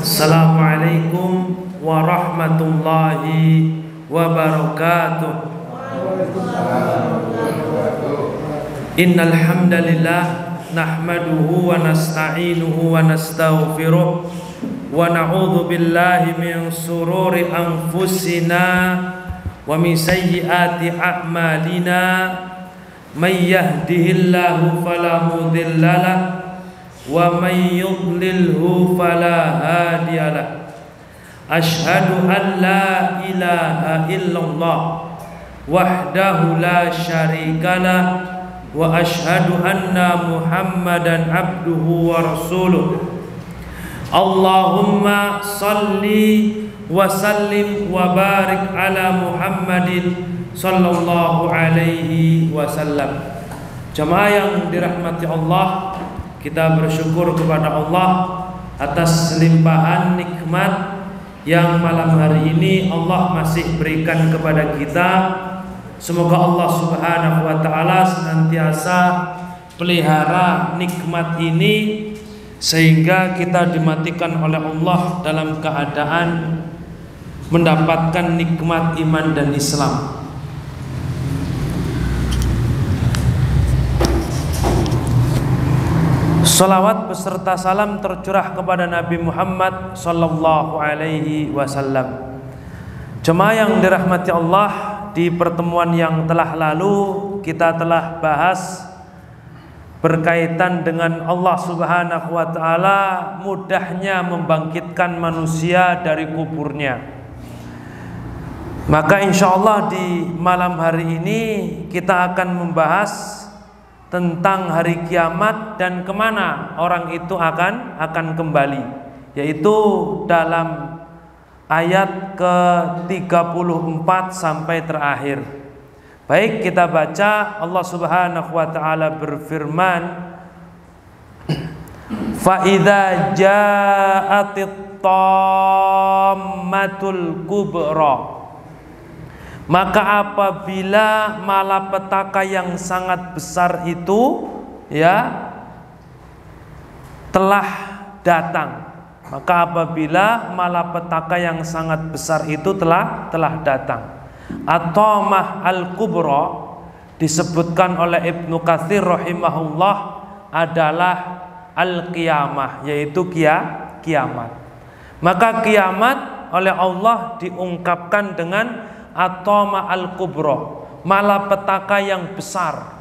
Assalamualaikum warahmatullahi wabarakatuh. Innal hamdalillah nahmaduhu wa nasta'inuhu wa nastaghfiruh wa na'udzu billahi min sururi anfusina wa min sayyiati a'malina. May yahdihillahu fala mudhillalah wa may yudlilhu fala hadiyalah. Asyhadu an la ilaha illallah wahdahu la syarikalah wa asyhadu anna Muhammadan abduhu wa rasuluh. Allahumma salli wa sallim wa barik ala Muhammadin sallallahu alaihi wasallam. Jemaah yang dirahmati Allah, kita bersyukur kepada Allah atas limpahan nikmat yang malam hari ini Allah masih berikan kepada kita. Semoga Allah Subhanahu wa ta'ala senantiasa pelihara nikmat ini sehingga kita dimatikan oleh Allah dalam keadaan mendapatkan nikmat iman dan Islam. Salawat beserta salam tercurah kepada Nabi Muhammad sallallahu alaihi wasallam. Jemaah yang dirahmati Allah, di pertemuan yang telah lalu kita telah bahas berkaitan dengan Allah Subhanahu wa taala mudahnya membangkitkan manusia dari kuburnya. Maka insyaallah di malam hari ini kita akan membahas tentang hari kiamat dan kemana orang itu akan kembali, yaitu dalam ayat ke-34 sampai terakhir. Baik, kita baca. Allah Subhanahu wa ta'ala berfirman, fa idza ja'atit tammatul kubra, maka apabila malapetaka yang sangat besar itu telah datang. Maka apabila malapetaka yang sangat besar itu telah datang. At-tamah al-kubra disebutkan oleh Ibnu Katsir rahimahullah adalah al-qiyamah, yaitu kiamat. Maka kiamat oleh Allah diungkapkan dengan at-tamah al-kubra, malapetaka yang besar.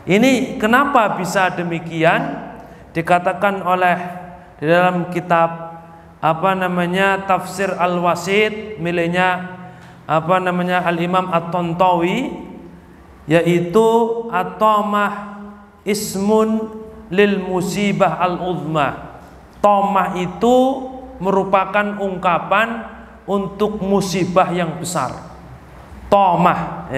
Ini kenapa bisa demikian? Dikatakan oleh di dalam kitab tafsir Al-Wasit miliknya Al-Imam At-Tantawi, yaitu at-tamah ismun lil musibah al-uzma. Tamah itu merupakan ungkapan untuk musibah yang besar. Tamah,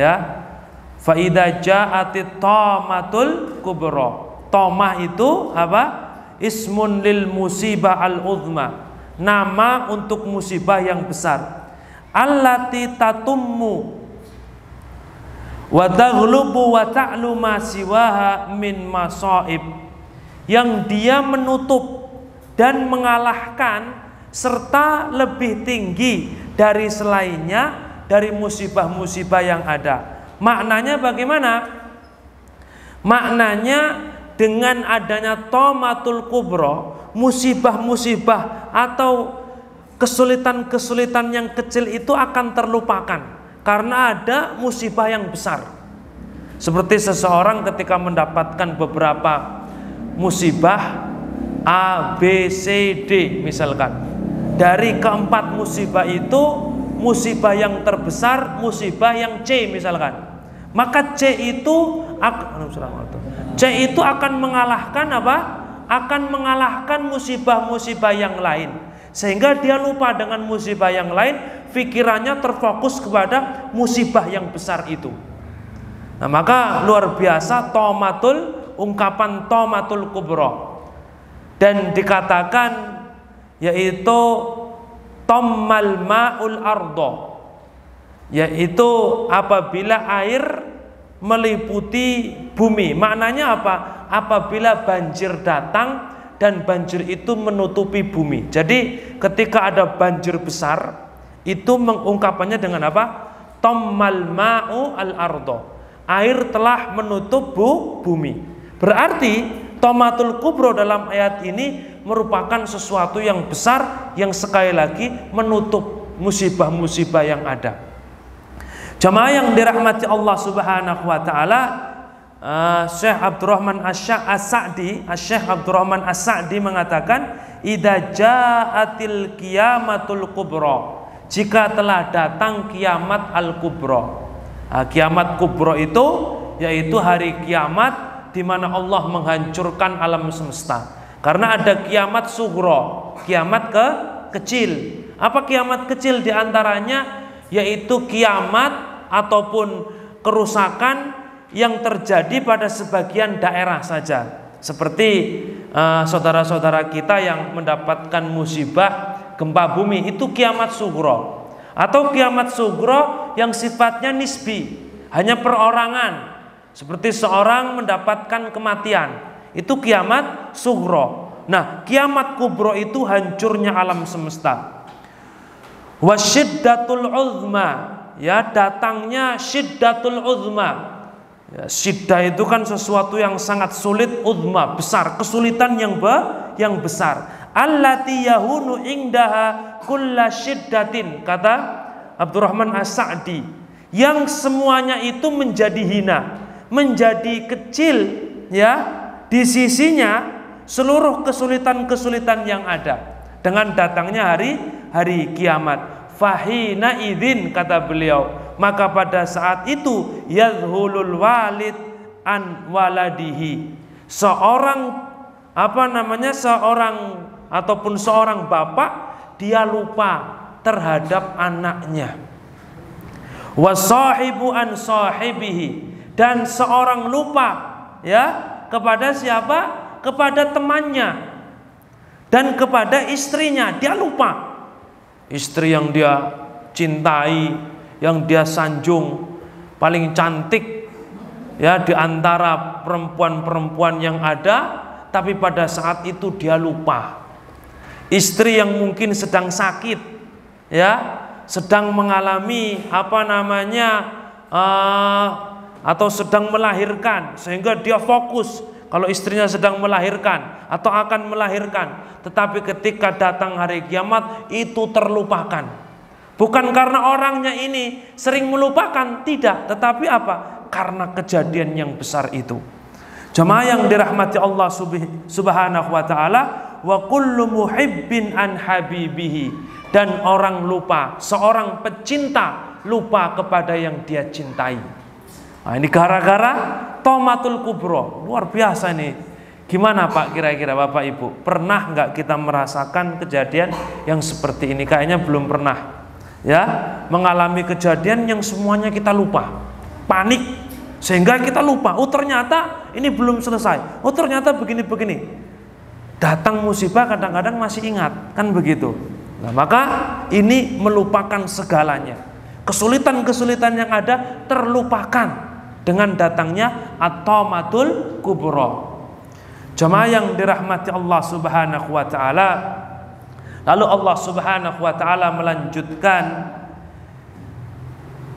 fa idza ja'atit tamatul kubra. Tamah itu apa? Ismun lil musibah al-uzma, nama untuk musibah yang besar. Allati tatummu wa taghlubu wa ta'lu ma siwaha min masaib, yang dia menutup dan mengalahkan serta lebih tinggi dari selainnya dari musibah-musibah yang ada. Maknanya bagaimana? Maknanya dengan adanya tamatul kubra, musibah-musibah atau kesulitan-kesulitan yang kecil itu akan terlupakan karena ada musibah yang besar. Seperti seseorang ketika mendapatkan beberapa musibah A, B, C, D misalkan. Dari keempat musibah itu, musibah yang terbesar musibah yang C misalkan. Maka C itu akan mengalahkan apa? Akan mengalahkan musibah-musibah yang lain, sehingga dia lupa dengan musibah yang lain, pikirannya terfokus kepada musibah yang besar itu. Nah, maka luar biasa ungkapan tamatul kubra. Dan dikatakan yaitu tammal ma'ul ardo, yaitu apabila air meliputi bumi. Maknanya apa? Apabila banjir datang dan banjir itu menutupi bumi. Jadi ketika ada banjir besar, itu mengungkapannya dengan apa? Tommal ma'u al-ardo, air telah menutup bumi. Berarti tomatul kubro dalam ayat ini merupakan sesuatu yang besar yang sekali lagi menutup musibah-musibah yang ada. Jamaah yang dirahmati Allah Subhanahu wa taala, Syekh Abdurrahman As-Sa'di mengatakan, idza ja'atil qiyamatul kubra, jika telah datang kiamat al-kubra. Kiamat kubra itu yaitu hari kiamat di mana Allah menghancurkan alam semesta. Karena ada kiamat sughra, kiamat kecil. Apa kiamat kecil diantaranya? Yaitu kiamat ataupun kerusakan yang terjadi pada sebagian daerah saja. Seperti saudara-saudara kita yang mendapatkan musibah gempa bumi, itu kiamat sughra. Atau kiamat sughra yang sifatnya nisbi, hanya perorangan. Seperti seorang mendapatkan kematian, itu kiamat sughra. Nah, kiamat kubro itu hancurnya alam semesta. Wasyiddatul uzma, ya, datangnya syiddatul uzma. Ya, syiddah itu kan sesuatu yang sangat sulit, uzma besar, kesulitan yang besar. Allati yahunu indaha kulla syiddatin, kata Abdurrahman As-Sa'di, yang semuanya itu menjadi hina, menjadi kecil, ya, di sisinya seluruh kesulitan-kesulitan yang ada dengan datangnya hari kiamat. Fahina idzin, kata beliau, maka pada saat itu yadhulul walid an waladihi, seorang seorang bapak dia lupa terhadap anaknya. Wasahibu an sahibihi, dan seorang lupa, ya, kepada siapa? Kepada temannya dan kepada istrinya. Dia lupa istri yang dia cintai, yang dia sanjung, paling cantik, ya, di antara perempuan-perempuan yang ada. Tapi pada saat itu dia lupa. Istri yang mungkin sedang sakit, ya, sedang mengalami atau sedang melahirkan, sehingga dia fokus kalau istrinya sedang melahirkan atau akan melahirkan. Tetapi ketika datang hari kiamat, itu terlupakan. Bukan karena orangnya ini sering melupakan, tidak, tetapi apa? Karena kejadian yang besar itu. Jamaah yang dirahmati Allah Subhanahu wa taala, wa kullu muhibbin an habibihi, dan orang lupa, seorang pecinta lupa kepada yang dia cintai. Nah, ini gara-gara tomatul kubro. Luar biasa nih. Gimana Pak, kira-kira Bapak Ibu, pernah nggak kita merasakan kejadian yang seperti ini? Kayaknya belum pernah, ya, mengalami kejadian yang semuanya kita lupa, panik, sehingga kita lupa, oh ternyata ini belum selesai, oh ternyata begini-begini. Datang musibah kadang-kadang masih ingat, kan begitu. Nah, maka ini melupakan segalanya. Kesulitan-kesulitan yang ada terlupakan dengan datangnya at-tomatul kubro. Jamaah yang dirahmati Allah Subhanahu wa taala, lalu Allah Subhanahu wa taala melanjutkan,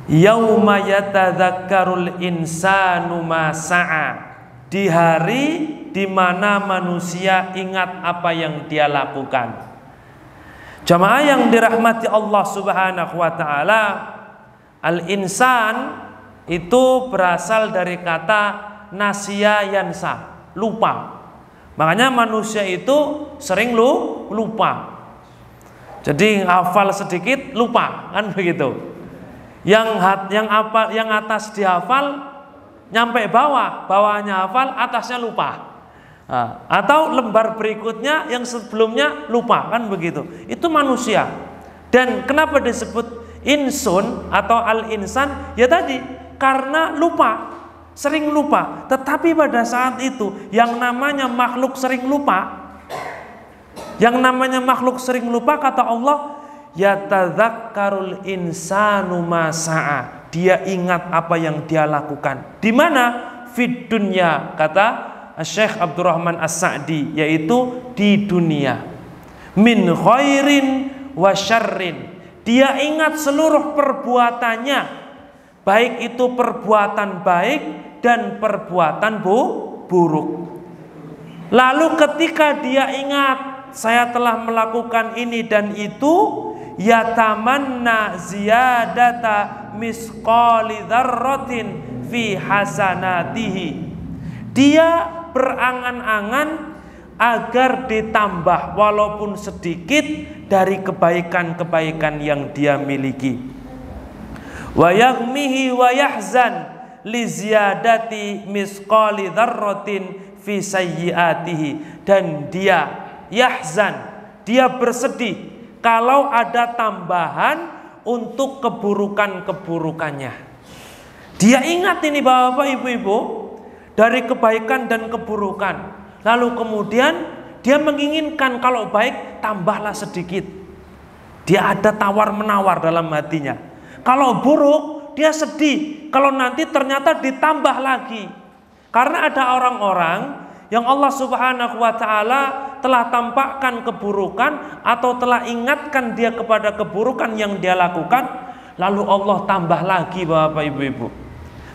yauma yatadzakkarul insanu ma sa'a, di hari di mana manusia ingat apa yang dia lakukan. Jamaah yang dirahmati Allah Subhanahu wa taala, al-insan itu berasal dari kata nasya yansa, lupa. Makanya manusia itu sering lupa. Jadi hafal sedikit lupa, kan begitu. Yang atas dihafal nyampe bawahnya hafal, atasnya lupa. Nah, atau lembar berikutnya yang sebelumnya lupa, kan begitu. Itu manusia. Dan kenapa disebut insun atau al-insan? Ya tadi, karena lupa. Sering lupa. Tetapi pada saat itu yang namanya makhluk sering lupa, kata Allah, yatadzakkarul insanu ma sa'a, dia ingat apa yang dia lakukan. Di mana? Fid dunya, kata Syekh Abdurrahman As-Sa'di, yaitu di dunia. Min khairin wa syarrin. Dia ingat seluruh perbuatannya, baik itu perbuatan baik dan perbuatan buruk. Lalu ketika dia ingat, saya telah melakukan ini dan itu, yatamanna ziyadata misqali dzarratin fi hasanatihi. Dia berangan-angan agar ditambah walaupun sedikit dari kebaikan-kebaikan yang dia miliki. Wa yaghmihi wa yahzan li ziyadati misqali dzarratin fi sayyiatihi. Dan dia yahzan, dia bersedih kalau ada tambahan untuk keburukan-keburukannya. Dia ingat ini Bapak Ibu-ibu, dari kebaikan dan keburukan. Lalu kemudian dia menginginkan kalau baik tambahlah sedikit. Dia ada tawar-menawar dalam hatinya. Kalau buruk dia sedih kalau nanti ternyata ditambah lagi. Karena ada orang-orang yang Allah Subhanahu wa ta'ala telah tampakkan keburukan atau telah ingatkan dia kepada keburukan yang dia lakukan, lalu Allah tambah lagi Bapak Ibu-ibu.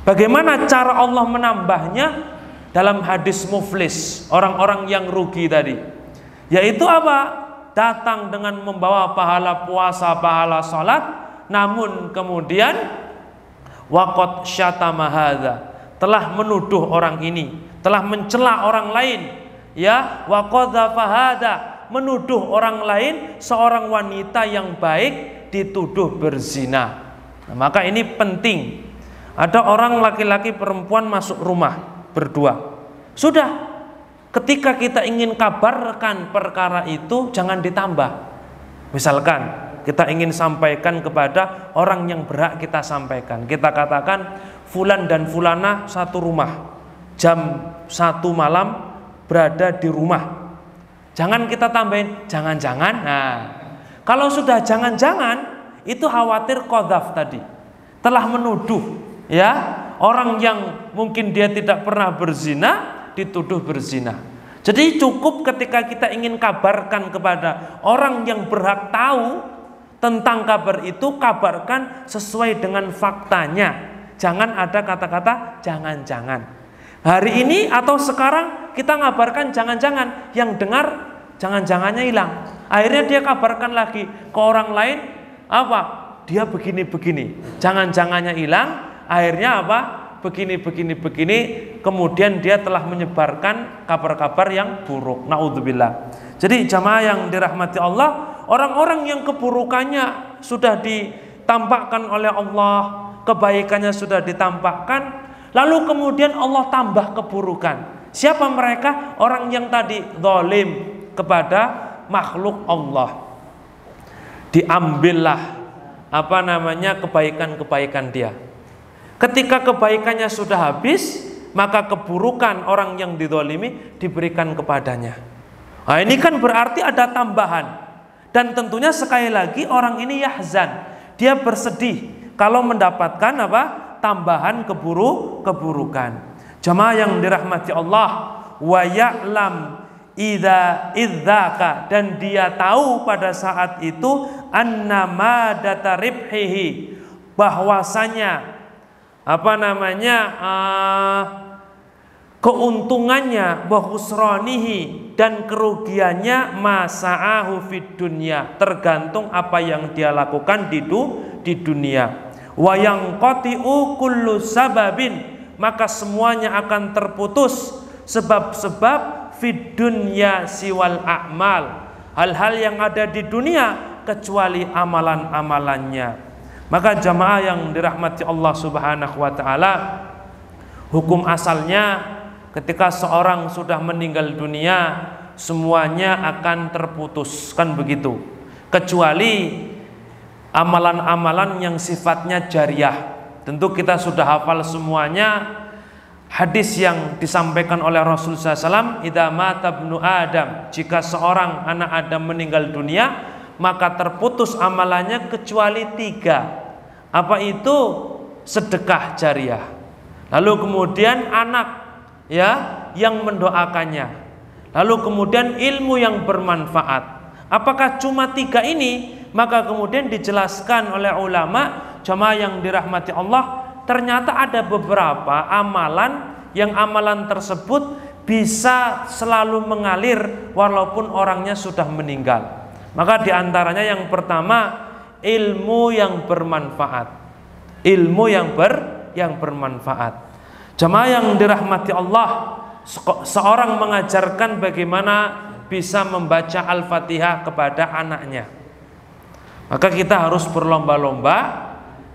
Bagaimana cara Allah menambahnya? Dalam hadis muflis, orang-orang yang rugi tadi, yaitu apa? Datang dengan membawa pahala puasa, pahala salat, namun kemudian waqad syatama hadza, telah menuduh orang ini, telah mencela orang lain, ya, waqadzafa hadza, menuduh orang lain, seorang wanita yang baik dituduh berzina. Nah, maka ini penting. Ada orang laki-laki perempuan masuk rumah berdua. Sudah, ketika kita ingin kabarkan perkara itu jangan ditambah. Misalkan kita ingin sampaikan kepada orang yang berhak kita sampaikan. Kita katakan fulan dan fulana satu rumah, jam 1 malam berada di rumah. Jangan kita tambahin jangan-jangan. Nah, kalau sudah jangan-jangan itu khawatir qadzaf tadi, telah menuduh, ya. Orang yang mungkin dia tidak pernah berzina dituduh berzina. Jadi cukup ketika kita ingin kabarkan kepada orang yang berhak tahu tentang kabar itu, kabarkan sesuai dengan faktanya. Jangan ada kata-kata jangan-jangan. Hari ini atau sekarang kita ngabarkan jangan-jangan, yang dengar jangan-jangannya hilang. Akhirnya dia kabarkan lagi ke orang lain, apa? Dia begini-begini. Jangan-jangannya hilang. Akhirnya apa? Begini, kemudian dia telah menyebarkan kabar-kabar yang buruk. Naudzubillah. Jadi jamaah yang dirahmati Allah, orang-orang yang keburukannya sudah ditampakkan oleh Allah, kebaikannya sudah ditampakkan, lalu kemudian Allah tambah keburukan. Siapa mereka? Orang yang tadi zalim kepada makhluk Allah. Diambillah kebaikan-kebaikan dia. Ketika kebaikannya sudah habis, maka keburukan orang yang dizalimi diberikan kepadanya. Nah, ini kan berarti ada tambahan. Dan tentunya sekali lagi orang ini yahzan, dia bersedih kalau mendapatkan tambahan keburukan. Jamaah yang dirahmati Allah, wa ya'lam idzaka, dan dia tahu pada saat itu annama data ribhihi, bahwasanya keuntungannya, bahusronihi, dan kerugiannya, masa'ahu fid dunya, tergantung apa yang dia lakukan di dunia. Wa yanqati'u kullu sababin, maka semuanya akan terputus sebab-sebab fid dunya siwal a'mal, hal-hal yang ada di dunia kecuali amalan-amalannya. Maka jamaah yang dirahmati Allah Subhanahu wa ta'ala, hukum asalnya ketika seorang sudah meninggal dunia semuanya akan terputus, kan begitu, kecuali amalan-amalan yang sifatnya jariyah. Tentu kita sudah hafal semuanya hadis yang disampaikan oleh Rasul SAW, idza mata ibnu Adam, jika seorang anak Adam meninggal dunia maka terputus amalannya kecuali 3. Apa itu? Sedekah jariyah. Lalu kemudian anak ya yang mendoakannya. Lalu kemudian ilmu yang bermanfaat. Apakah cuma 3 ini? Maka kemudian dijelaskan oleh ulama, jamaah yang dirahmati Allah, ternyata ada beberapa amalan yang amalan tersebut bisa selalu mengalir walaupun orangnya sudah meninggal. Maka diantaranya yang pertama, ilmu yang bermanfaat. Ilmu yang bermanfaat. Jamaah yang dirahmati Allah, seorang mengajarkan bagaimana bisa membaca Al-Fatihah kepada anaknya. Maka kita harus berlomba-lomba,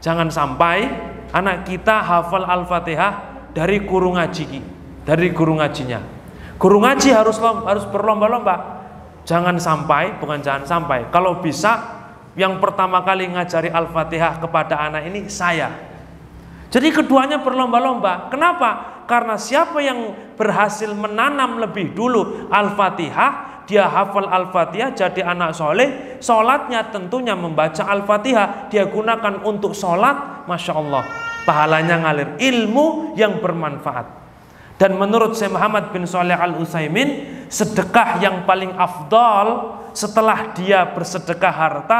jangan sampai anak kita hafal Al-Fatihah dari guru ngajinya. Guru ngaji harus berlomba-lomba. Jangan sampai, kalau bisa yang pertama kali ngajari Al-Fatihah kepada anak ini saya. Jadi keduanya berlomba-lomba. Kenapa? Karena siapa yang berhasil menanam lebih dulu Al-Fatihah, dia hafal Al-Fatihah, jadi anak soleh, sholatnya tentunya membaca Al-Fatihah, dia gunakan untuk sholat, Masya Allah, pahalanya ngalir. Ilmu yang bermanfaat. Dan menurut Syekh Muhammad bin Shalih Al-Utsaimin, sedekah yang paling afdal setelah dia bersedekah harta,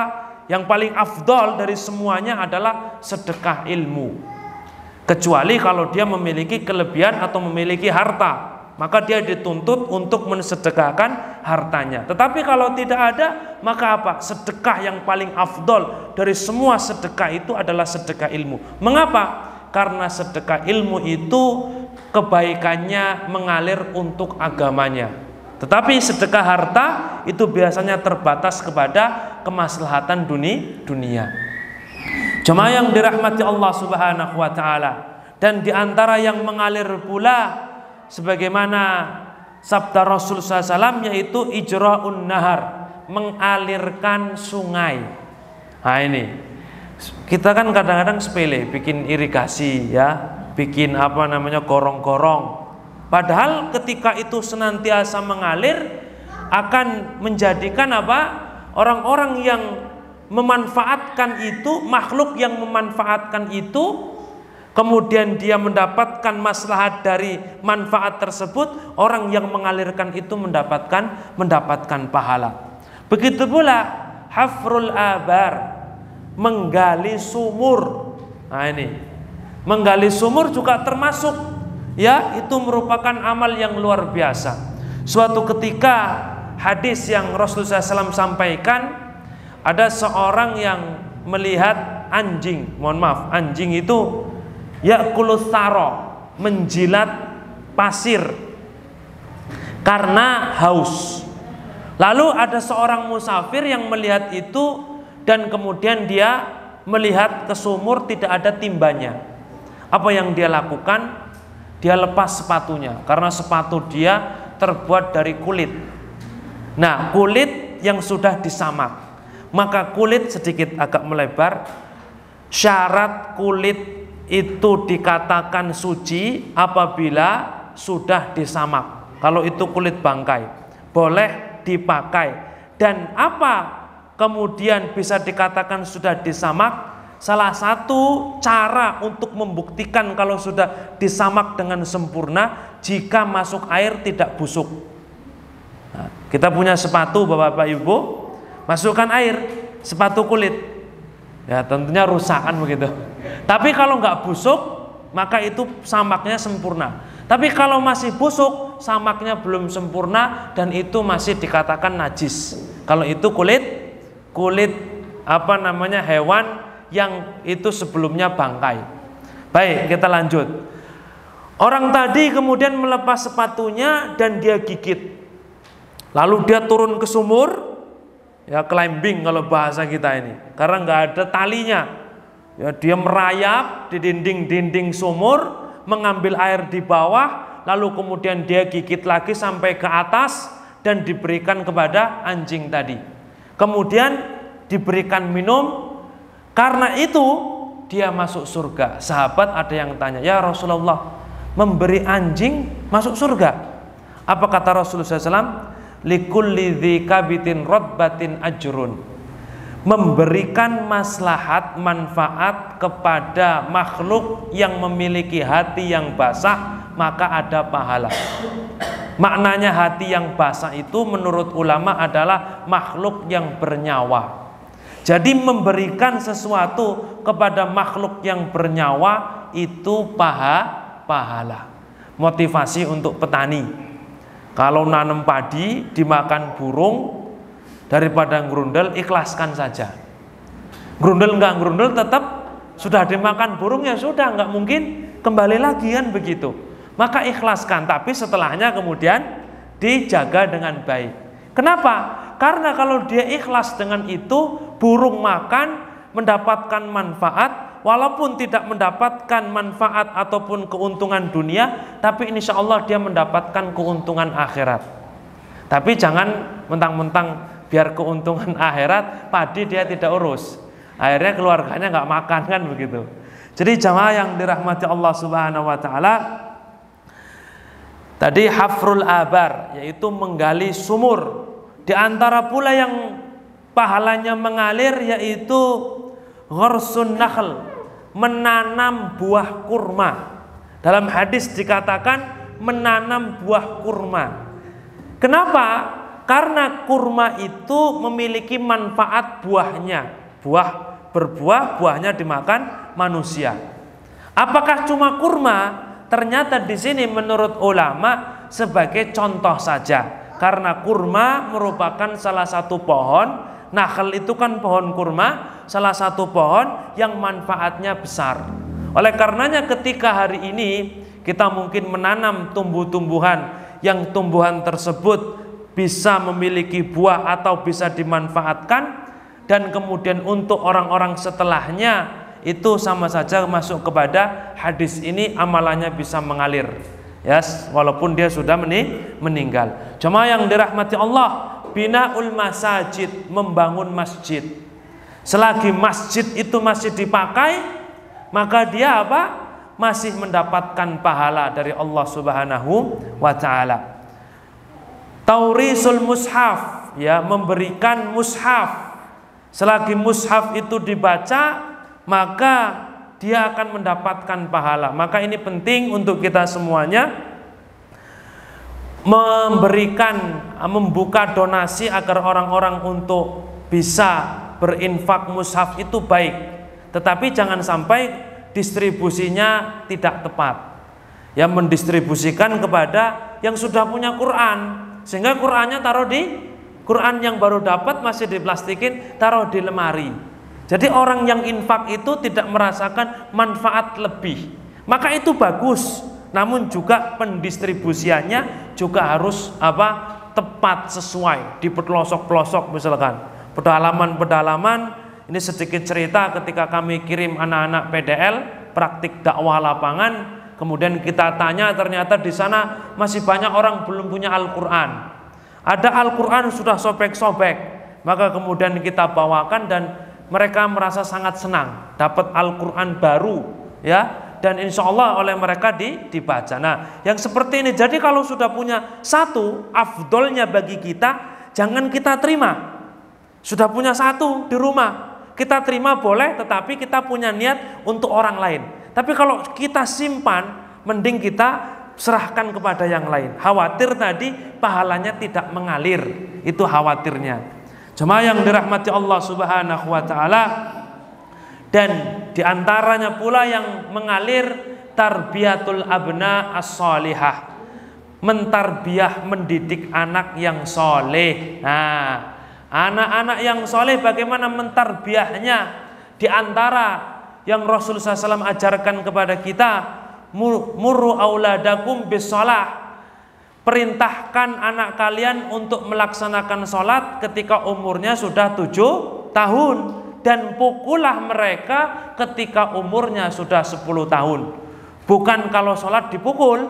yang paling afdal dari semuanya adalah sedekah ilmu. Kecuali kalau dia memiliki kelebihan atau memiliki harta, maka dia dituntut untuk mensedekahkan hartanya. Tetapi kalau tidak ada, maka apa? Sedekah yang paling afdol dari semua sedekah itu adalah sedekah ilmu. Mengapa? Karena sedekah ilmu itu kebaikannya mengalir untuk agamanya. Tetapi sedekah harta itu biasanya terbatas kepada kemaslahatan dunia. Jemaah yang dirahmati Allah Subhanahu wa taala, dan diantara yang mengalir pula sebagaimana sabda Rasul SAW, yaitu ijra'un nahar, mengalirkan sungai. Nah ini kita kan kadang-kadang sepele, bikin irigasi ya, bikin gorong-gorong. Padahal ketika itu senantiasa mengalir akan menjadikan orang-orang yang memanfaatkan itu, makhluk yang memanfaatkan itu, kemudian dia mendapatkan maslahat dari manfaat tersebut, orang yang mengalirkan itu mendapatkan pahala. Begitu pula hafrul abar, menggali sumur. Nah ini, menggali sumur juga termasuk, ya, itu merupakan amal yang luar biasa. Suatu ketika hadis yang Rasulullah SAW sampaikan, ada seorang yang melihat anjing, anjing itu ya'kulus saro, menjilat pasir karena haus. Lalu ada seorang musafir yang melihat itu, dan kemudian dia melihat ke sumur tidak ada timbanya. Apa yang dia lakukan? Dia lepas sepatunya, karena sepatu dia terbuat dari kulit. Nah, kulit yang sudah disamak. Maka kulit sedikit agak melebar. Syarat kulit itu dikatakan suci apabila sudah disamak. Kalau itu kulit bangkai, boleh dipakai. Dan apa kemudian bisa dikatakan sudah disamak? Salah satu cara untuk membuktikan kalau sudah disamak dengan sempurna, jika masuk air tidak busuk. Nah, kita punya sepatu Bapak Ibu, masukkan air, sepatu kulit, ya tentunya rusak kan begitu. Tapi kalau nggak busuk, maka itu samaknya sempurna. Tapi kalau masih busuk, samaknya belum sempurna, dan itu masih dikatakan najis. Kalau itu kulit hewan yang itu sebelumnya bangkai. Baik, kita lanjut. Orang tadi kemudian melepas sepatunya dan dia gigit. Lalu dia turun ke sumur, ya climbing kalau bahasa kita ini, karena nggak ada talinya. Ya, dia merayap di dinding sumur, mengambil air di bawah, lalu kemudian dia gigit lagi sampai ke atas dan diberikan kepada anjing tadi. Kemudian diberikan minum. Karena itu dia masuk surga. Sahabat ada yang tanya, ya Rasulullah, memberi anjing masuk surga? Apa kata Rasulullah SAW? Likulli dzi kabitin rotbatin ajrun. memberikan maslahat, manfaat kepada makhluk yang memiliki hati yang basah, maka ada pahala. Maknanya hati yang basah itu menurut ulama adalah makhluk yang bernyawa. Jadi memberikan sesuatu kepada makhluk yang bernyawa itu pahala. Motivasi untuk petani. Kalau nanam padi dimakan burung, daripada grundel, ikhlaskan saja. Grundel enggak grundel tetap sudah dimakan burung, ya sudah, enggak mungkin kembali lagi kan begitu. Maka ikhlaskan, tapi setelahnya kemudian dijaga dengan baik. Kenapa? Karena kalau dia ikhlas dengan itu, burung makan, mendapatkan manfaat, walaupun tidak mendapatkan manfaat ataupun keuntungan dunia, tapi insya Allah dia mendapatkan keuntungan akhirat. Tapi jangan mentang-mentang biar keuntungan akhirat, padi dia tidak urus, akhirnya keluarganya nggak makan kan begitu. Jadi jamaah yang dirahmati Allah Subhanahu wa taala, tadi hafrul abar, yaitu menggali sumur. Di antara pula yang pahalanya mengalir yaitu ghorsun nakhl, menanam buah kurma. Dalam hadis dikatakan menanam buah kurma. Kenapa? Karena kurma itu memiliki manfaat buahnya. Berbuah, buahnya dimakan manusia. Apakah cuma kurma? Ternyata di sini menurut ulama sebagai contoh saja. Karena kurma merupakan salah satu pohon, nakhl itu kan pohon kurma, salah satu pohon yang manfaatnya besar. Oleh karenanya ketika hari ini kita mungkin menanam tumbuh-tumbuhan yang tumbuhan tersebut bisa memiliki buah atau bisa dimanfaatkan, dan kemudian untuk orang-orang setelahnya itu sama saja masuk kepada hadis ini, amalannya bisa mengalir. Yes, walaupun dia sudah meninggal. Cuma yang dirahmati Allah, binaul masajid, membangun masjid. Selagi masjid itu masih dipakai, maka dia apa? Masih mendapatkan pahala dari Allah Subhanahu wa taala. Taurisul mushaf, ya, memberikan mushaf. Selagi mushaf itu dibaca, maka dia akan mendapatkan pahala. Maka ini penting untuk kita semuanya memberikan, membuka donasi agar orang-orang untuk bisa berinfak mushaf itu baik. Tetapi jangan sampai distribusinya tidak tepat. Ya, mendistribusikan kepada yang sudah punya Quran, sehingga Qurannya taruh di Quran yang baru dapat masih diplastikin, taruh di lemari. Jadi orang yang infak itu tidak merasakan manfaat lebih. Maka itu bagus, namun juga pendistribusiannya juga harus tepat, sesuai, di pelosok-pelosok misalkan. Pedalaman-pedalaman, ini sedikit cerita ketika kami kirim anak-anak PDL praktik dakwah lapangan, kemudian kita tanya, ternyata di sana masih banyak orang belum punya Al-Qur'an. Ada Al-Qur'an sudah sobek-sobek, maka kemudian kita bawakan dan mereka merasa sangat senang dapat Al-Quran baru, ya, dan insya Allah oleh mereka dibaca. Nah, yang seperti ini, jadi kalau sudah punya satu, afdolnya bagi kita jangan kita terima. Sudah punya satu di rumah, kita terima boleh, tetapi kita punya niat untuk orang lain. Tapi kalau kita simpan, mending kita serahkan kepada yang lain. Khawatir tadi pahalanya tidak mengalir, itu khawatirnya. Cuma yang dirahmati Allah Subhanahu wa taala, dan diantaranya pula yang mengalir tarbiyatul abna as-solihah, mentarbiah, mendidik anak yang soleh. Nah, anak-anak yang soleh bagaimana mentarbiahnya? Di antara yang Rasulullah SAW ajarkan kepada kita, murru auladakum bis-shalah, perintahkan anak kalian untuk melaksanakan sholat ketika umurnya sudah 7 tahun, dan pukullah mereka ketika umurnya sudah 10 tahun. Bukan kalau sholat dipukul,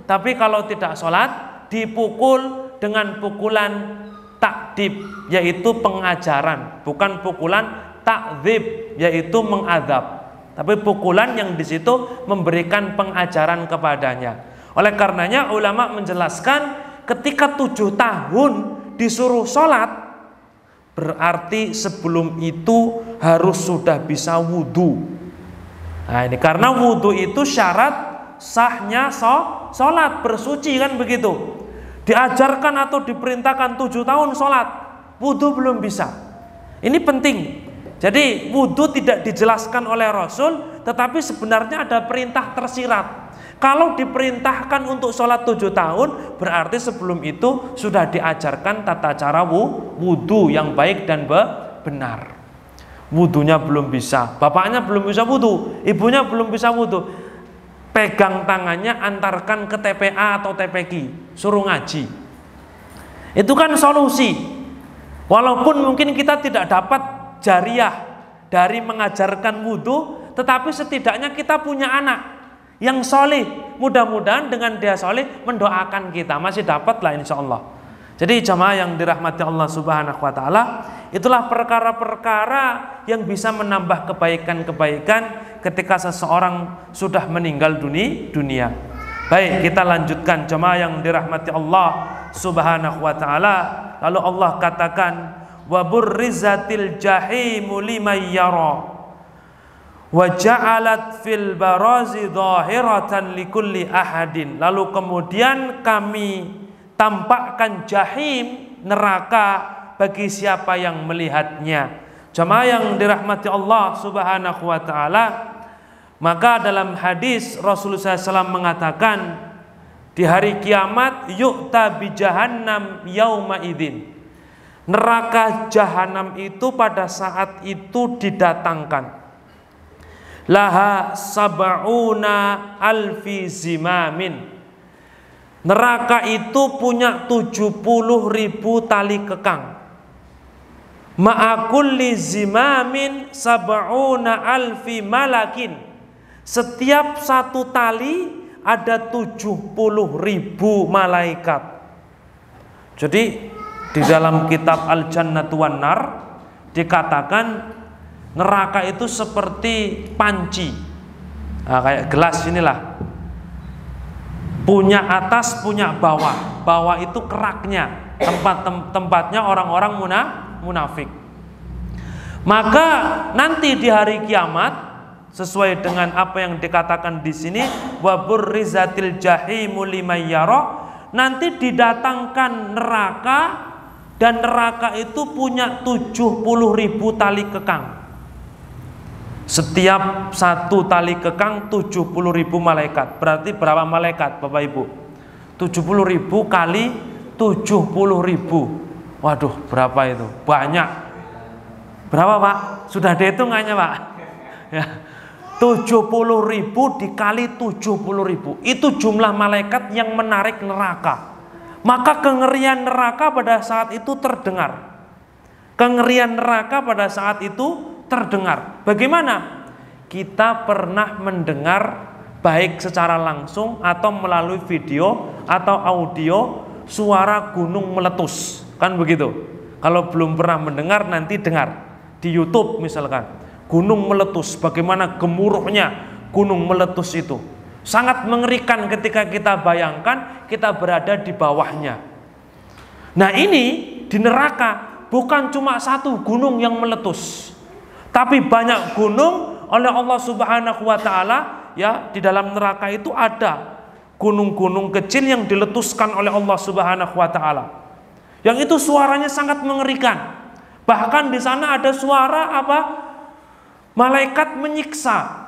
tapi kalau tidak sholat dipukul dengan pukulan takdib, yaitu pengajaran, bukan pukulan takdzib, yaitu mengadab, tapi pukulan yang di situ memberikan pengajaran kepadanya. Oleh karenanya ulama menjelaskan ketika 7 tahun disuruh sholat, berarti sebelum itu harus sudah bisa wudhu. Nah ini karena wudhu itu syarat sahnya sholat, bersuci kan begitu. Diajarkan atau diperintahkan 7 tahun sholat, wudhu belum bisa. Ini penting. Jadi wudhu tidak dijelaskan oleh Rasul, tetapi sebenarnya ada perintah tersirat. Kalau diperintahkan untuk sholat 7 tahun, berarti sebelum itu sudah diajarkan tata cara wudhu yang baik dan benar. Wudhunya belum bisa, bapaknya belum bisa wudhu, ibunya belum bisa wudhu, pegang tangannya, antarkan ke TPA atau TPQ, suruh ngaji. Itu kan solusi. Walaupun mungkin kita tidak dapat jariah dari mengajarkan wudhu, tetapi setidaknya kita punya anak yang soleh, mudah-mudahan dengan dia soleh mendoakan kita, masih dapat lah insya Allah. Jadi jamaah yang dirahmati Allah Subhanahu wa Ta'ala, itulah perkara-perkara yang bisa menambah kebaikan-kebaikan ketika seseorang sudah meninggal dunia. Baik, kita lanjutkan jamaah yang dirahmati Allah Subhanahu wa Ta'ala. Lalu Allah katakan, wa burrizatil jahimu liman yara wa ja'alat fil barazi dhahiratan likulli ahadin. Lalu kemudian kami tampakkan jahim, neraka, bagi siapa yang melihatnya. Jamaah yang dirahmati Allah Subhanahu wa Ta'ala, maka dalam hadis Rasulullah SAW mengatakan, di hari kiamat yu'ta bi jahannam yauma idzin. Neraka jahanam itu pada saat itu didatangkan. Laha sab'una alfi zimamin. Neraka itu punya 70.000 tali kekang. Ma'akulli zimamin sab'una alfi malakin. Setiap satu tali ada 70.000 malaikat. Jadi di dalam kitab Al-Jannatu wan Nar dikatakan neraka itu seperti panci, nah, kayak gelas inilah, punya atas punya bawah. Bawah itu keraknya, tempatnya orang-orang munafik. Maka nanti di hari kiamat, sesuai dengan apa yang dikatakan di sini, wa burrizatil jahimu liman yara, nanti didatangkan neraka, dan neraka itu punya 70.000 tali kekang. Setiap satu tali kekang 70.000 malaikat. Berarti berapa malaikat Bapak Ibu? 70.000 kali 70.000. Waduh, berapa itu? Banyak. Berapa Pak? Sudah dihitungannya Pak? Ya. 70.000 dikali 70.000. Itu jumlah malaikat yang menarik neraka. Maka kengerian neraka pada saat itu terdengar. Kengerian neraka pada saat itu terdengar. Bagaimana? Kita pernah mendengar baik secara langsung atau melalui video atau audio suara gunung meletus, kan begitu? Kalau belum pernah mendengar, nanti dengar di YouTube misalkan, gunung meletus, bagaimana gemuruhnya gunung meletus itu. Sangat mengerikan ketika kita bayangkan kita berada di bawahnya. Nah ini di neraka bukan cuma satu gunung yang meletus, tapi banyak gunung oleh Allah Subhanahu wa Ta'ala. Ya, di dalam neraka itu ada gunung-gunung kecil yang diletuskan oleh Allah Subhanahu wa Ta'ala. Yang itu suaranya sangat mengerikan. Bahkan di sana ada suara apa? Malaikat menyiksa.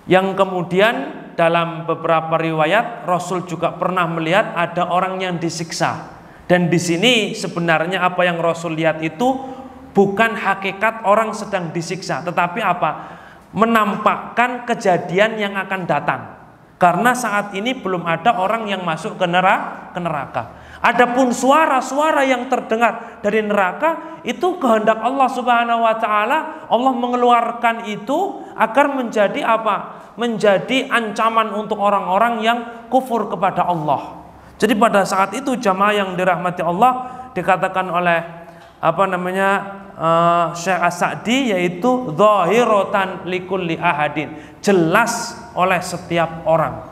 Yang kemudian dalam beberapa riwayat Rasul juga pernah melihat ada orang yang disiksa. Dan di sini sebenarnya apa yang Rasul lihat itu bukan hakikat orang sedang disiksa, tetapi apa? Menampakkan kejadian yang akan datang. Karena saat ini belum ada orang yang masuk ke neraka. Adapun suara-suara yang terdengar dari neraka itu kehendak Allah Subhanahu wa Ta'ala. Allah mengeluarkan itu agar menjadi apa? Menjadi ancaman untuk orang-orang yang kufur kepada Allah. Jadi pada saat itu jamaah yang dirahmati Allah, dikatakan oleh Syekh As-Sa'di, yaitu dhahiratan likulli ahadin, jelas oleh setiap orang,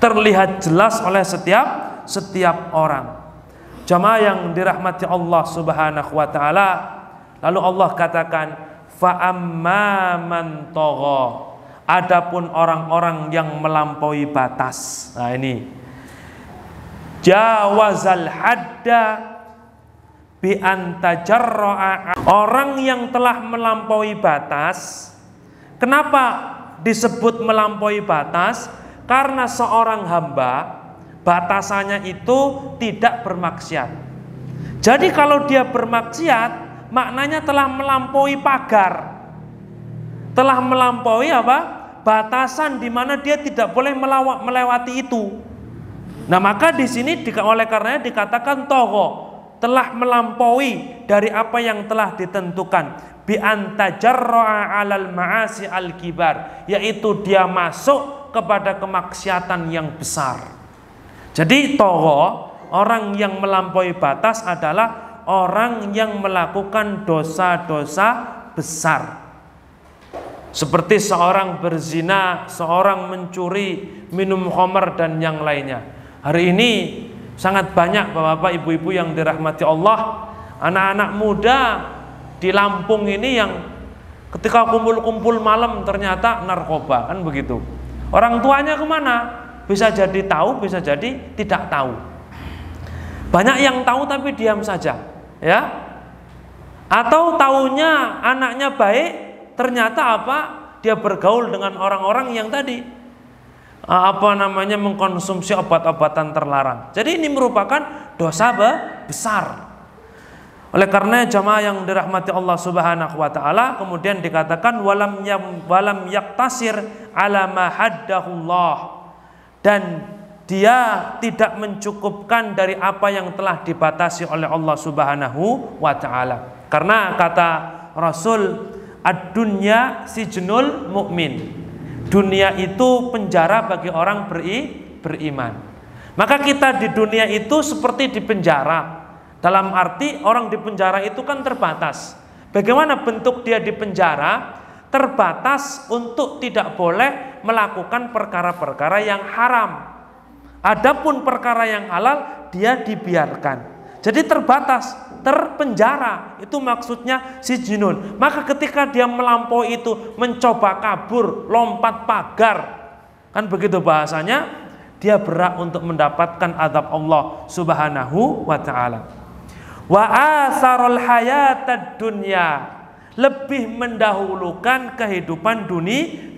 terlihat jelas oleh setiap orang. Jamaah yang dirahmati Allah Subhanahu wa taala, lalu Allah katakan fa amman tagha, adapun orang-orang yang melampaui batas. Nah ini jawazal hadda bi antajarra'a, orang yang telah melampaui batas. Kenapa disebut melampaui batas? Karena seorang hamba batasannya itu tidak bermaksiat. Jadi kalau dia bermaksiat, maknanya telah melampaui pagar, telah melampaui apa? Batasan di mana dia tidak boleh melewati itu. Nah maka di sini oleh karenanya dikatakan tagha, telah melampaui dari apa yang telah ditentukan, bi antajarra'a 'alal ma'asi al-kibar, yaitu dia masuk kepada kemaksiatan yang besar. Jadi tagha, orang yang melampaui batas adalah orang yang melakukan dosa-dosa besar. Seperti seorang berzina, seorang mencuri, minum khamar dan yang lainnya. Hari ini sangat banyak bapak-bapak, ibu-ibu yang dirahmati Allah, anak-anak muda di Lampung ini yang ketika kumpul-kumpul malam ternyata narkoba, kan begitu. Orang tuanya kemana? Bisa jadi tahu, bisa jadi tidak tahu. Banyak yang tahu tapi diam saja, ya. Atau taunya anaknya baik, ternyata apa? Dia bergaul dengan orang-orang yang tadi mengkonsumsi obat-obatan terlarang. Jadi ini merupakan dosa besar. Oleh karena jamaah yang dirahmati Allah Subhanahu wa taala, kemudian dikatakan walam yaktasir ala ma haddahullah, dan dia tidak mencukupkan dari apa yang telah dibatasi oleh Allah Subhanahu wa taala. Karena kata Rasul, ad-dunya sijnul mu'min, dunia itu penjara bagi orang beriman. Maka kita di dunia itu seperti di penjara. Dalam arti orang di penjara itu kan terbatas. Bagaimana bentuk dia di penjara? Terbatas untuk tidak boleh melakukan perkara-perkara yang haram. Adapun perkara yang halal dia dibiarkan. Jadi terbatas, terpenjara, itu maksudnya sijnun. Maka ketika dia melampaui itu, mencoba kabur, lompat pagar, kan begitu bahasanya, dia berhak untuk mendapatkan azab Allah Subhanahu wa taala. Wa asarul hayatad dunya, lebih mendahulukan kehidupan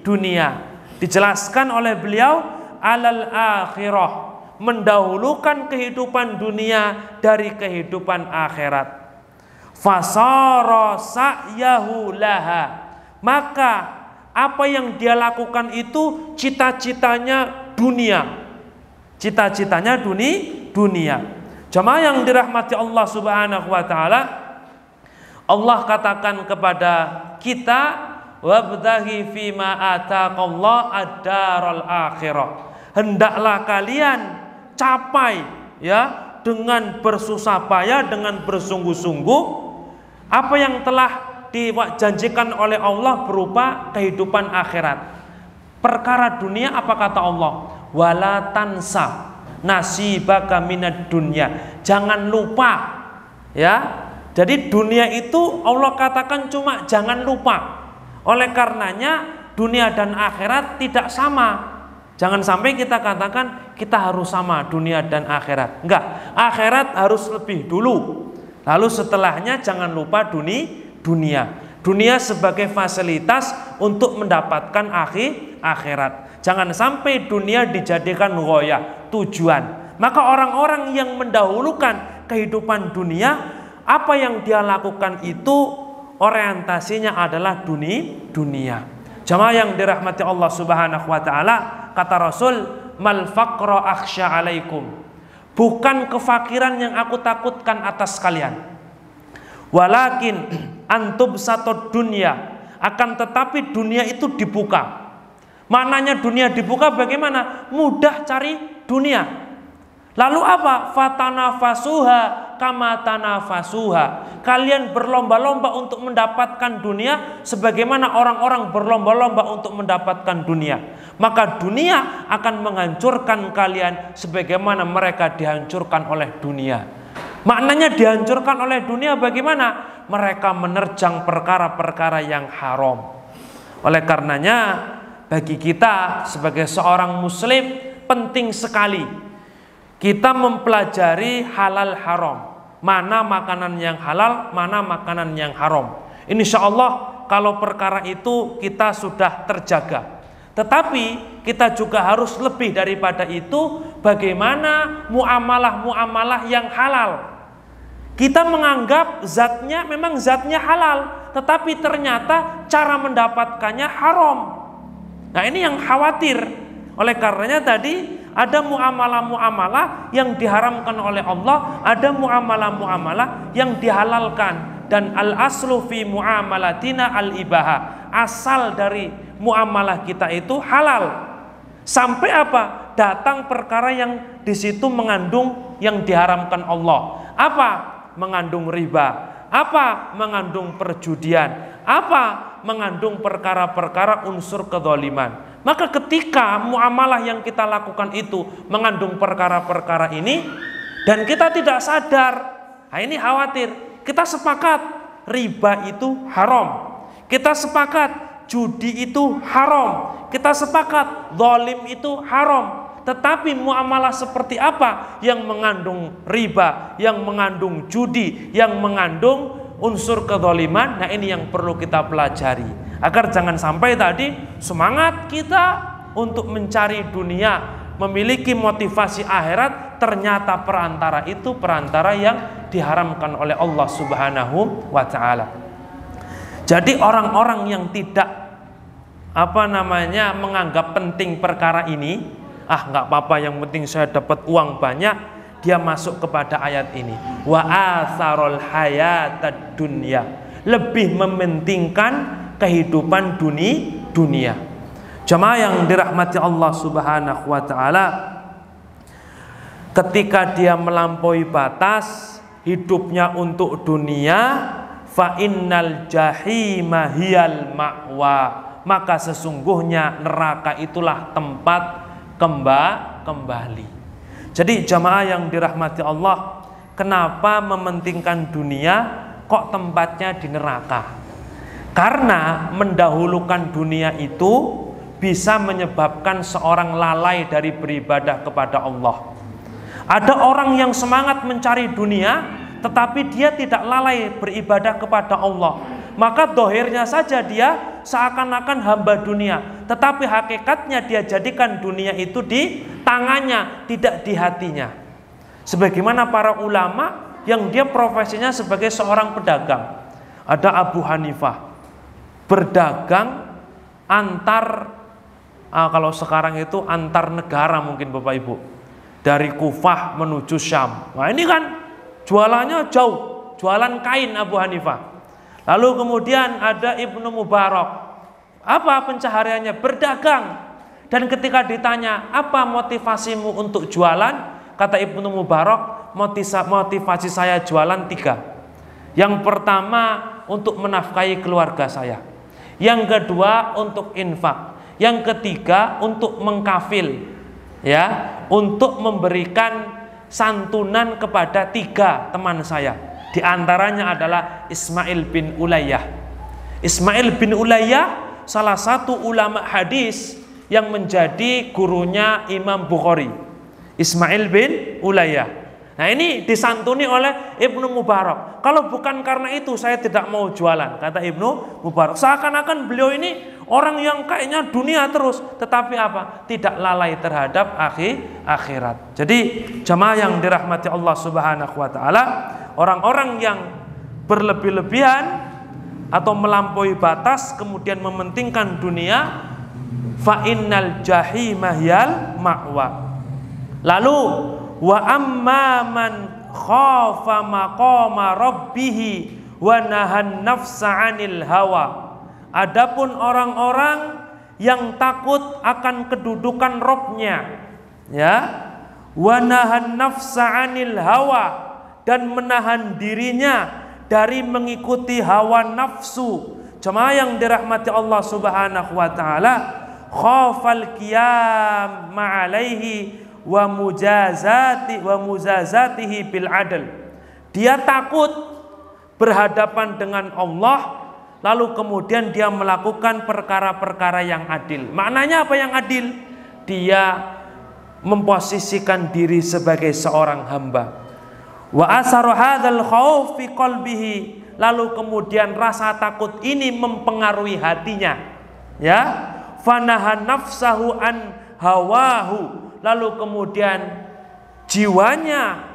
dunia. Dijelaskan oleh beliau alal akhirah, mendahulukan kehidupan dunia dari kehidupan akhirat. Fasara sa'yahu laha, maka apa yang dia lakukan itu cita-citanya dunia. Cita-citanya dunia. Jamaah yang dirahmati Allah Subhanahu wa taala, Allah katakan kepada kita, wabtaghi fima ataqallahu ad-daral akhirah. Hendaklah kalian capai, ya, dengan bersusah payah, dengan bersungguh-sungguh apa yang telah dijanjikan oleh Allah berupa kehidupan akhirat. Perkara dunia apa kata Allah? Wala tansa nasibaka minad dunya. Jangan lupa, ya. Jadi dunia itu Allah katakan cuma jangan lupa. Oleh karenanya dunia dan akhirat tidak sama. Jangan sampai kita katakan kita harus sama dunia dan akhirat. Enggak, akhirat harus lebih dulu. Lalu setelahnya jangan lupa dunia. Dunia sebagai fasilitas untuk mendapatkan akhirat. Jangan sampai dunia dijadikan ghoyah, tujuan. Maka orang-orang yang mendahulukan kehidupan dunia, apa yang dia lakukan itu orientasinya adalah dunia. Jamaah yang dirahmati Allah Subhanahu wa taala, kata Rasul, mal faqra akhsha alaikum, bukan kefakiran yang aku takutkan atas kalian, walakin antub satod dunya, akan tetapi dunia itu dibuka. Maknanya dunia dibuka bagaimana? Mudah cari dunia. Lalu apa? Fatanafasuha kama tanafasuha, kalian berlomba-lomba untuk mendapatkan dunia sebagaimana orang-orang berlomba-lomba untuk mendapatkan dunia. Maka dunia akan menghancurkan kalian sebagaimana mereka dihancurkan oleh dunia. Maknanya dihancurkan oleh dunia bagaimana? Mereka menerjang perkara-perkara yang haram. Oleh karenanya bagi kita sebagai seorang muslim penting sekali kita mempelajari halal haram. Mana makanan yang halal, mana makanan yang haram. Insya Allah kalau perkara itu kita sudah terjaga. Tetapi kita juga harus lebih daripada itu, bagaimana muamalah-muamalah yang halal. Kita menganggap zatnya memang zatnya halal, tetapi ternyata cara mendapatkannya haram. Nah ini yang khawatir. Oleh karenanya tadi ada muamalah-muamalah yang diharamkan oleh Allah, ada muamalah-muamalah yang dihalalkan. Dan al-aslu fi muamalatina al-ibaha. Asal dari muamalah kita itu halal. Sampai apa? Datang perkara yang di situ mengandung yang diharamkan Allah. Apa? Mengandung riba. Apa? Mengandung perjudian. Apa? Mengandung perkara-perkara unsur kezaliman. Maka ketika muamalah yang kita lakukan itu mengandung perkara-perkara ini dan kita tidak sadar, nah ini khawatir. Kita sepakat riba itu haram. Kita sepakat judi itu haram. Kita sepakat zalim itu haram. Tetapi muamalah seperti apa yang mengandung riba, yang mengandung judi, yang mengandung unsur kezaliman? Nah ini yang perlu kita pelajari. Agar jangan sampai tadi semangat kita untuk mencari dunia, memiliki motivasi akhirat, ternyata perantara itu perantara yang diharamkan oleh Allah Subhanahu wa ta'ala. Jadi orang-orang yang tidak menganggap penting perkara ini, nggak apa-apa, yang penting saya dapat uang banyak, dia masuk kepada ayat ini. Wa atharul hayatad dunya, lebih mementingkan kehidupan dunia. Jemaah yang dirahmati Allah Subhanahu wa ta'ala, ketika dia melampaui batas hidupnya untuk dunia, fa innal jahima hiyal ma'wa, maka sesungguhnya neraka itulah tempat kembali. Jadi jamaah yang dirahmati Allah, kenapa mementingkan dunia kok tempatnya di neraka? Karena mendahulukan dunia itu bisa menyebabkan seorang lalai dari beribadah kepada Allah. Ada orang yang semangat mencari dunia, tetapi dia tidak lalai beribadah kepada Allah. Maka dohirnya saja dia seakan-akan hamba dunia, tetapi hakikatnya dia jadikan dunia itu di tangannya, tidak di hatinya. Sebagaimana para ulama yang dia profesinya sebagai seorang pedagang. Ada Abu Hanifah, berdagang kalau sekarang itu antar negara mungkin Bapak Ibu. Dari Kufah menuju Syam. Nah ini kan jualannya jauh, jualan kain Abu Hanifah. Lalu kemudian ada Ibnu Mubarak. Apa pencahariannya? Berdagang. Dan ketika ditanya, apa motivasimu untuk jualan? Kata Ibnu Mubarak, motivasi saya jualan 3. Yang pertama, untuk menafkahi keluarga saya. Yang kedua, untuk infak. Yang ketiga, untuk mengkafil. Untuk memberikan santunan kepada 3 teman saya. Di antaranya adalah Ismail bin Ulayyah. Ismail bin Ulayyah salah satu ulama hadis yang menjadi gurunya Imam Bukhari. Ismail bin Ulayyah. Nah ini disantuni oleh Ibnu Mubarak. Kalau bukan karena itu saya tidak mau jualan, kata Ibnu Mubarak. Seakan-akan beliau ini orang yang kayaknya dunia terus, tetapi apa? Tidak lalai terhadap akhirat. Jadi jamaah yang dirahmati Allah Subhanahu wa ta'ala, orang-orang yang berlebih-lebihan atau melampaui batas kemudian mementingkan dunia, fa innal jahima hiyal ma'wa. Lalu wa amma man khafa maqama rabbih wa nahan nafsa 'anil hawa. Adapun orang-orang yang takut akan kedudukan Rabb-nya, wa nahan nafsa 'anil hawa, dan menahan dirinya dari mengikuti hawa nafsu. Jemaah yang dirahmati Allah Subhanahu wa taala, khafal qiyam ma'alaihi wa muzazatihi bil adl. Dia takut berhadapan dengan Allah, lalu kemudian dia melakukan perkara-perkara yang adil. Maknanya apa yang adil? Dia memposisikan diri sebagai seorang hamba. Wa asaru hadzal khauf fi qalbihi, lalu kemudian rasa takut ini mempengaruhi hatinya, ya. Fanahan nafsahu an hawahu, lalu kemudian jiwanya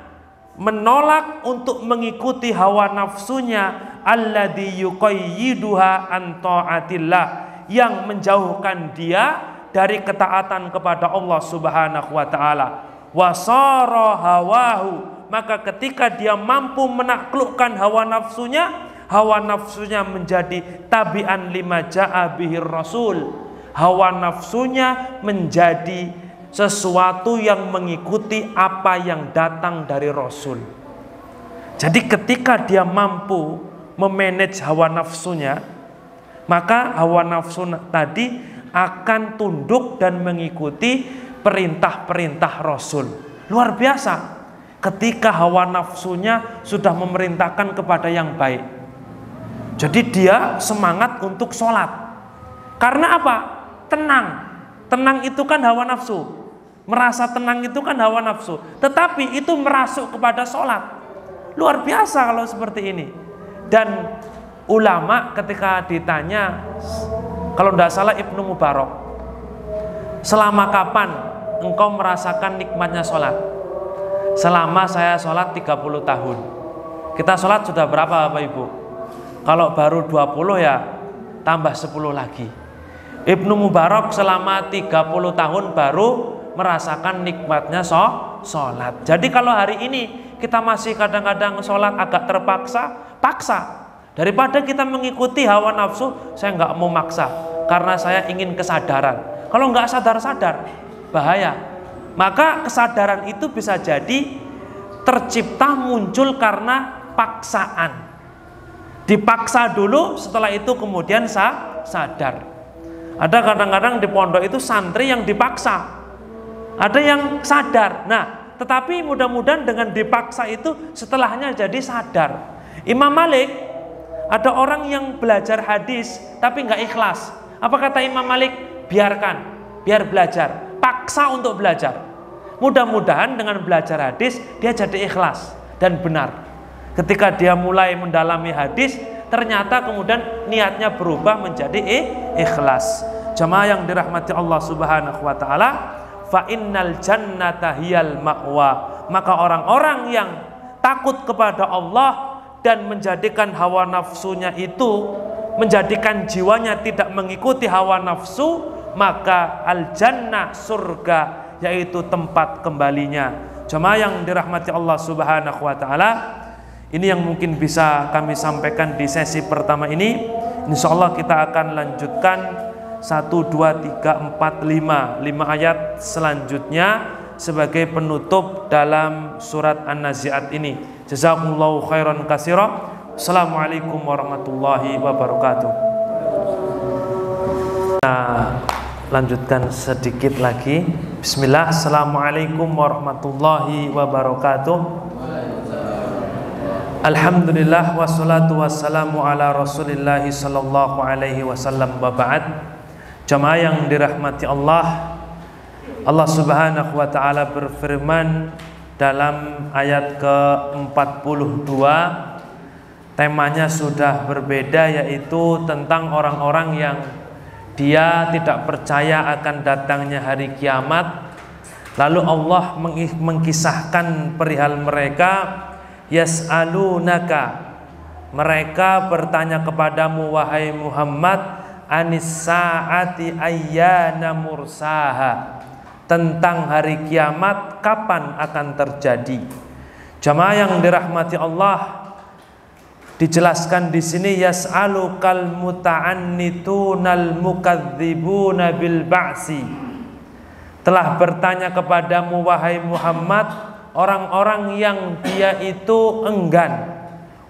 menolak untuk mengikuti hawa nafsunya, alladzi yuqayyiduha an taatillah, yang menjauhkan dia dari ketaatan kepada Allah Subhanahu wa taala. Wasara hawahu, maka ketika dia mampu menaklukkan hawa nafsunya menjadi tabi'an lima ja'a bihir rasul. Hawa nafsunya menjadi sesuatu yang mengikuti apa yang datang dari Rasul. Jadi ketika dia mampu memanage hawa nafsunya, maka hawa nafsu tadi akan tunduk dan mengikuti perintah-perintah Rasul. Luar biasa ketika hawa nafsunya sudah memerintahkan kepada yang baik. Jadi dia semangat untuk sholat. Karena apa? Tenang itu kan hawa nafsu. Merasa tenang itu kan hawa nafsu. Tetapi itu merasuk kepada sholat. Luar biasa kalau seperti ini. Dan ulama ketika ditanya, kalau tidak salah Ibnu Mubarak, selama kapan engkau merasakan nikmatnya sholat? Selama saya sholat 30 tahun. Kita sholat sudah berapa Bapak Ibu? Kalau baru 20 ya tambah 10 lagi. Ibnu Mubarak selama 30 tahun baru merasakan nikmatnya sholat. Jadi kalau hari ini kita masih kadang-kadang sholat agak paksa. Daripada kita mengikuti hawa nafsu, saya nggak mau maksa karena saya ingin kesadaran. Kalau nggak sadar-sadar, bahaya. Maka kesadaran itu bisa jadi tercipta muncul karena paksaan. Dipaksa dulu, setelah itu kemudian sadar. Ada kadang-kadang di pondok itu santri yang dipaksa, ada yang sadar. Nah, tetapi mudah-mudahan dengan dipaksa itu setelahnya jadi sadar. Imam Malik, ada orang yang belajar hadis tapi nggak ikhlas. Apa kata Imam Malik? Biarkan, biar belajar, paksa untuk belajar. Mudah-mudahan dengan belajar hadis dia jadi ikhlas dan benar. Ketika dia mulai mendalami hadis, ternyata kemudian niatnya berubah menjadi ikhlas. Jamaah yang dirahmati Allah Subhanahu wa taala, fa innal jannata hiyal ma'wa. Maka orang-orang yang takut kepada Allah dan menjadikan hawa nafsunya itu, menjadikan jiwanya tidak mengikuti hawa nafsu, maka al-jannah, surga, yaitu tempat kembalinya. Jamaah yang dirahmati Allah Subhanahu wa taala, ini yang mungkin bisa kami sampaikan di sesi pertama ini. Insya Allah kita akan lanjutkan 1, 2, 3, 4, 5 ayat selanjutnya sebagai penutup dalam surat An-Nazi'at ini. Jazakumullahu khairan katsira. Assalamualaikum warahmatullahi wabarakatuh. Nah, lanjutkan sedikit lagi. Bismillah. Assalamualaikum warahmatullahi wabarakatuh. Alhamdulillah wassalatu wassalamu ala Rasulillahi sallallahu alaihi wasallam wa ba'd. Jamaah yang dirahmati Allah, Allah Subhanahu wa taala berfirman dalam ayat ke-42. Temanya sudah berbeda, yaitu tentang orang-orang yang dia tidak percaya akan datangnya hari kiamat. Lalu Allah mengkisahkan perihal mereka. Yas'alunaka, mereka bertanya kepadamu wahai Muhammad, anis sa'ati ayyana mursaha, tentang hari kiamat kapan akan terjadi. Jamaah yang dirahmati Allah, dijelaskan di sini yas'alukal muta'annitunal mukadzibuna bil ba'si, telah bertanya kepadamu wahai Muhammad orang-orang yang dia itu enggan,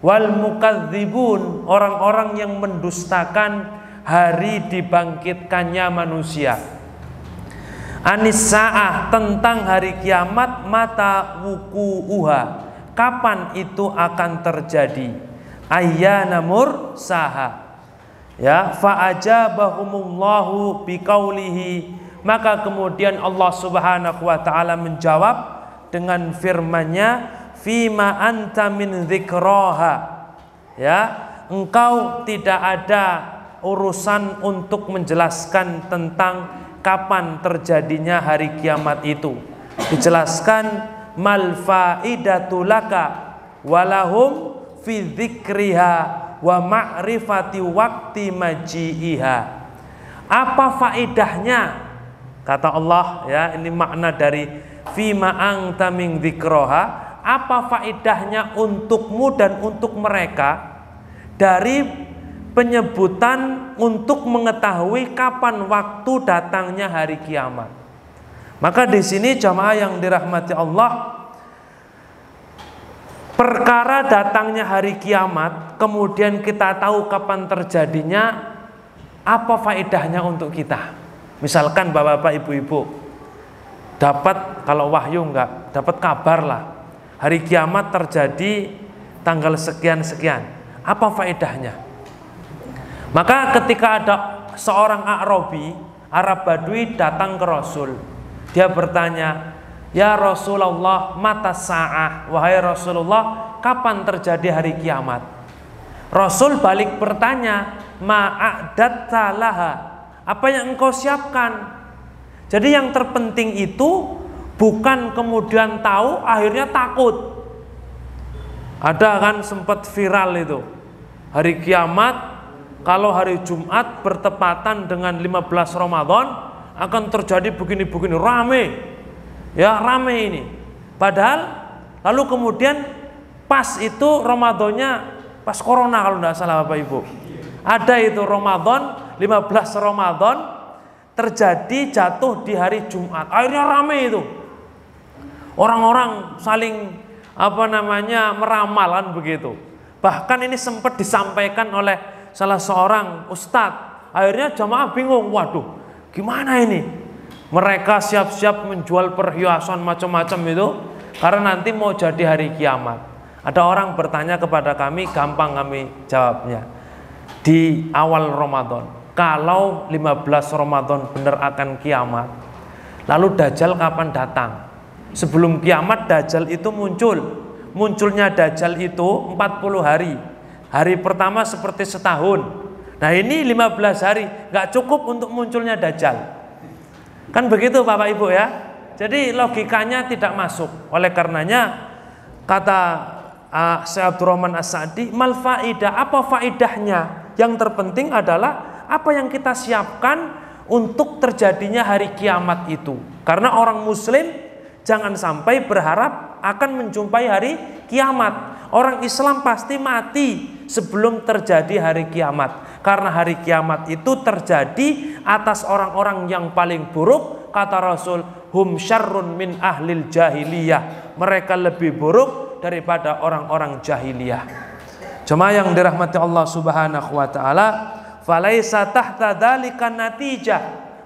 wal mukadzibun, orang-orang yang mendustakan hari dibangkitkannya manusia. Anis sa'ah, tentang hari kiamat, mata wuku'uha, kapan itu akan terjadi. Ayyana mursaha. Ya, fa ajabahumullahu biqaulihi, maka kemudian Allah Subhanahu wa taala menjawab dengan firman-Nya, fima anta min dzikraha. Ya, engkau tidak ada urusan untuk menjelaskan tentang kapan terjadinya hari kiamat itu. Dijelaskan mal faidatu laka walahum fi dzikriha wa ma'rifati waqti maji'iha. Apa faedahnya? Kata Allah, ya, ini makna dari fima anta min dzikraha. Apa faedahnya untukmu dan untuk mereka dari penyebutan untuk mengetahui kapan waktu datangnya hari kiamat. Maka di sini jamaah yang dirahmati Allah, perkara datangnya hari kiamat, kemudian kita tahu kapan terjadinya, apa faedahnya untuk kita? Misalkan bapak-bapak, ibu-ibu dapat, kalau wahyu enggak, dapat kabar lah, hari kiamat terjadi tanggal sekian-sekian. Apa faedahnya? Maka ketika ada seorang A'rabi, Arab Badui datang ke Rasul, dia bertanya, ya Rasulullah, mata sa'ah, wahai Rasulullah, kapan terjadi hari kiamat? Rasul balik bertanya, ma'adatta laha, apa yang engkau siapkan? Jadi yang terpenting itu bukan kemudian tahu akhirnya takut. Ada kan sempat viral itu, hari kiamat kalau hari Jumat bertepatan dengan 15 Ramadan akan terjadi begini-begini, rame. Ya, rame ini. Padahal lalu kemudian pas itu Ramadannya pas corona kalau tidak salah Bapak Ibu. Ada itu Ramadan, 15 Ramadan terjadi jatuh di hari Jumat. Akhirnya rame itu. Orang-orang saling meramalan begitu. Bahkan ini sempat disampaikan oleh salah seorang ustadz. Akhirnya jamaah bingung, waduh, gimana ini? Mereka siap-siap menjual perhiasan macam-macam itu karena nanti mau jadi hari kiamat. Ada orang bertanya kepada kami, gampang kami jawabnya. Di awal Ramadan, kalau 15 Ramadan benar akan kiamat, lalu Dajjal kapan datang? Sebelum kiamat Dajjal itu muncul. Munculnya Dajjal itu 40 hari. Hari pertama seperti setahun. Nah ini 15 hari, gak cukup untuk munculnya Dajjal. Kan begitu Bapak Ibu ya. Jadi logikanya tidak masuk. Oleh karenanya kata Syekh Abdurrahman As-Sa'di, mal faidah, apa faidahnya? Yang terpenting adalah apa yang kita siapkan untuk terjadinya hari kiamat itu. Karena orang muslim jangan sampai berharap akan menjumpai hari kiamat. Orang Islam pasti mati sebelum terjadi hari kiamat. Karena hari kiamat itu terjadi atas orang-orang yang paling buruk. Kata Rasul, hum syarrun min ahlil jahiliyah. Mereka lebih buruk daripada orang-orang jahiliyah. Jemaah yang dirahmati Allah Subhanahu wa taala, falaisa tahta dzalika natijah.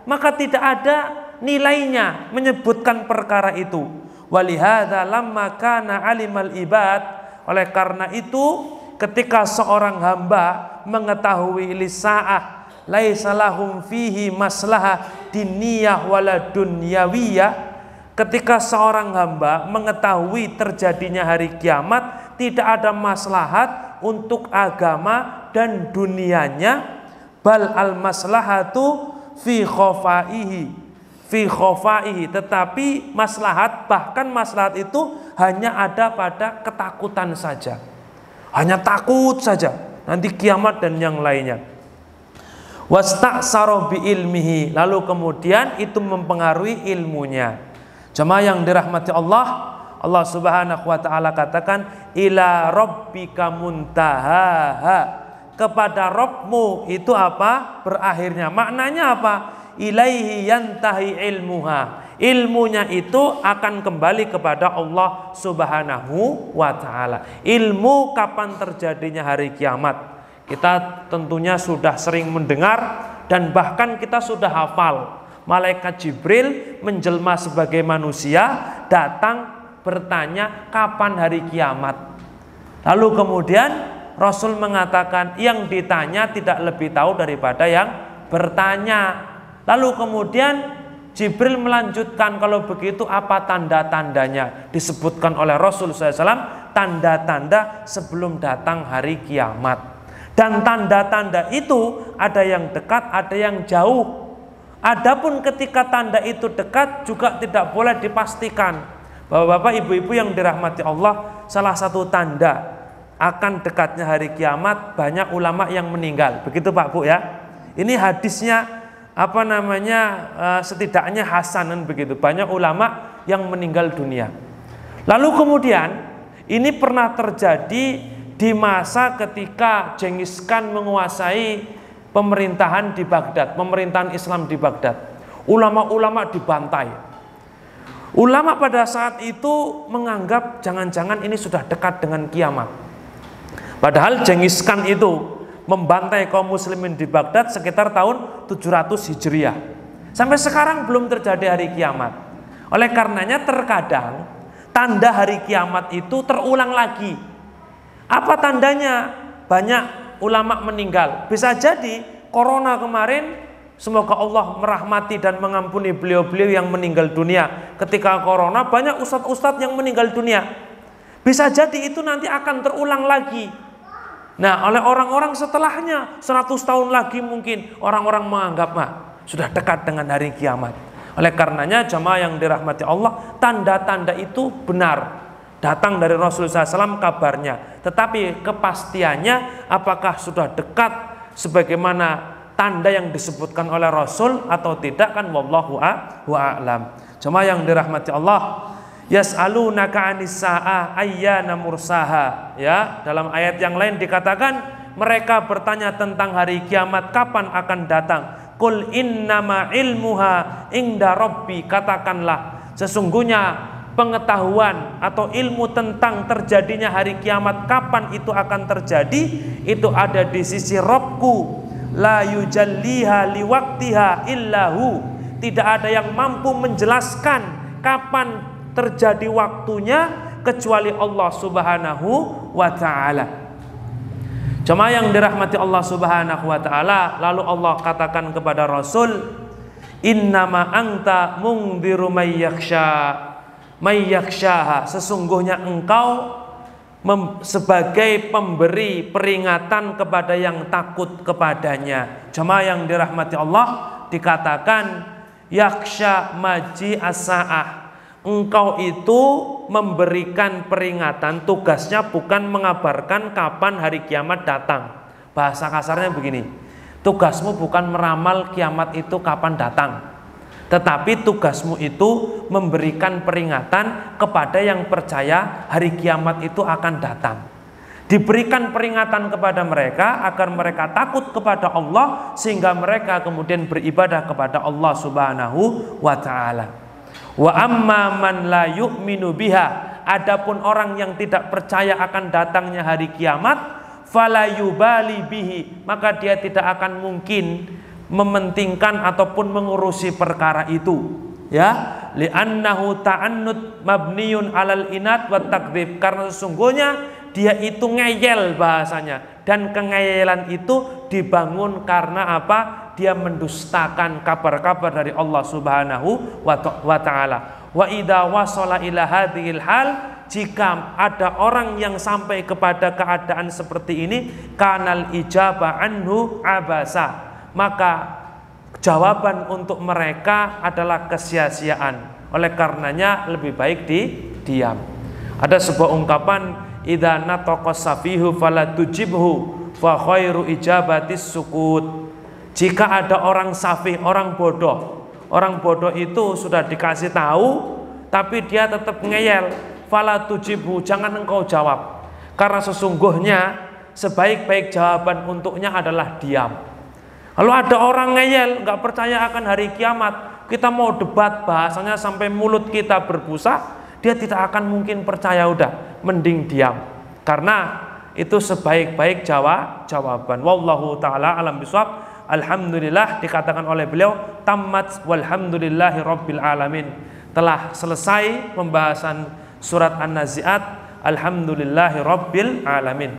Maka tidak ada nilainya menyebutkan perkara itu. Walihada lamma kana alimal ibad. Oleh karena itu ketika seorang hamba mengetahui lisa'ah laisa lahum fihi maslahah diniyah wala dunyawiyah, ketika seorang hamba mengetahui terjadinya hari kiamat tidak ada maslahat untuk agama dan dunianya, bal al maslahatu fi khofaihi, tetapi maslahat, bahkan maslahat itu hanya ada pada ketakutan saja, hanya takut saja nanti kiamat dan yang lainnya. Wasta'sara bi ilmihi, lalu kemudian itu mempengaruhi ilmunya. Jemaah yang dirahmati Allah, Allah Subhanahu wa taala katakan ila rabbika muntahaha, kepada Rabbmu itu apa? Berakhirnya. Maknanya apa? Ilaihi yantahi ilmuha, ilmunya itu akan kembali kepada Allah Subhanahu wa ta'ala. Ilmu kapan terjadinya hari kiamat kita tentunya sudah sering mendengar dan bahkan kita sudah hafal. Malaikat Jibril menjelma sebagai manusia datang bertanya kapan hari kiamat. Lalu kemudian Rasul mengatakan yang ditanya tidak lebih tahu daripada yang bertanya. Lalu kemudian Jibril melanjutkan, kalau begitu apa tanda-tandanya? Disebutkan oleh Rasul SAW, tanda-tanda sebelum datang hari kiamat. Dan tanda-tanda itu ada yang dekat, ada yang jauh. Adapun ketika tanda itu dekat juga tidak boleh dipastikan. Bapak-bapak, ibu-ibu yang dirahmati Allah, salah satu tanda akan dekatnya hari kiamat, banyak ulama yang meninggal. Begitu Pak Bu ya. Ini hadisnya setidaknya hasanan begitu. Banyak ulama yang meninggal dunia. Lalu kemudian ini pernah terjadi di masa ketika Genghis Khan menguasai pemerintahan di Baghdad, pemerintahan Islam di Baghdad. Ulama-ulama dibantai. Ulama pada saat itu menganggap jangan-jangan ini sudah dekat dengan kiamat. Padahal Genghis Khan itu membantai kaum muslimin di Baghdad sekitar tahun 700 Hijriah. Sampai sekarang belum terjadi hari kiamat. Oleh karenanya terkadang tanda hari kiamat itu terulang lagi. Apa tandanya? Banyak ulama meninggal. Bisa jadi corona kemarin, semoga Allah merahmati dan mengampuni beliau-beliau yang meninggal dunia. Ketika corona banyak ustadz-ustadz yang meninggal dunia. Bisa jadi itu nanti akan terulang lagi. Nah, oleh orang-orang setelahnya 100 tahun lagi mungkin orang-orang menganggap sudah dekat dengan hari kiamat. Oleh karenanya jamaah yang dirahmati Allah, tanda-tanda itu benar datang dari Rasulullah SAW kabarnya. Tetapi kepastiannya apakah sudah dekat sebagaimana tanda yang disebutkan oleh Rasul atau tidak, kan wallahu a'lam. Jamaah yang dirahmati Allah, yas'alunaka 'anis saa'ah ayyana mursaha. Ya, dalam ayat yang lain dikatakan mereka bertanya tentang hari kiamat kapan akan datang. Qul innama ilmuha inda rabbi, katakanlah sesungguhnya pengetahuan atau ilmu tentang terjadinya hari kiamat kapan itu akan terjadi itu ada di sisi Rabbku, la yujalliha liwaktiha illahu, tidak ada yang mampu menjelaskan kapan terjadi waktunya kecuali Allah Subhanahu wa ta'ala. Jemaah yang dirahmati Allah Subhanahu wa ta'ala, lalu Allah katakan kepada Rasul, innama anta mungdiru mayyakshaha, sesungguhnya engkau sebagai pemberi peringatan kepada yang takut kepadanya. Jemaah yang dirahmati Allah, dikatakan yaksha maji as-sa'ah, engkau itu memberikan peringatan, tugasnya bukan mengabarkan kapan hari kiamat datang. Bahasa kasarnya begini, tugasmu bukan meramal kiamat itu kapan datang, tetapi tugasmu itu memberikan peringatan kepada yang percaya hari kiamat itu akan datang. Diberikan peringatan kepada mereka agar mereka takut kepada Allah, sehingga mereka kemudian beribadah kepada Allah Subhanahu wa ta'ala. Wa amma man la yu'minu biha, adapun orang yang tidak percaya akan datangnya hari kiamat, fala yubali bihi, maka dia tidak akan mungkin mementingkan ataupun mengurusi perkara itu, ya, li'annahu ta'annud mabniyun alal inat wa takdzib, karena sesungguhnya dia itu ngeyel bahasanya, dan kengeyelan itu dibangun karena apa? Dia mendustakan kabar-kabar dari Allah Subhanahu wa ta'ala. Wa idza wasala ila hadhil hal, jika ada orang yang sampai kepada keadaan seperti ini, kanal ijabah anhu abasa, maka jawaban untuk mereka adalah kesia-siaan. Oleh karenanya lebih baik diam. Ada sebuah ungkapan, idza nataqas safihu fala tujibhu fa khairu ijabatis sukut. Jika ada orang safih, orang bodoh itu sudah dikasih tahu tapi dia tetap ngeyel, fala tujibhu, jangan engkau jawab, karena sesungguhnya sebaik-baik jawaban untuknya adalah diam. Kalau ada orang ngeyel, nggak percaya akan hari kiamat, kita mau debat bahasanya sampai mulut kita berbusa, dia tidak akan mungkin percaya, udah mending diam, karena itu sebaik-baik jawaban. Wallahu ta'ala alam bisawab. Alhamdulillah, dikatakan oleh beliau, tamat walhamdulillahi rabbil alamin, telah selesai pembahasan Surat An-Nazi'at. Alhamdulillahi Rabbil Alamin.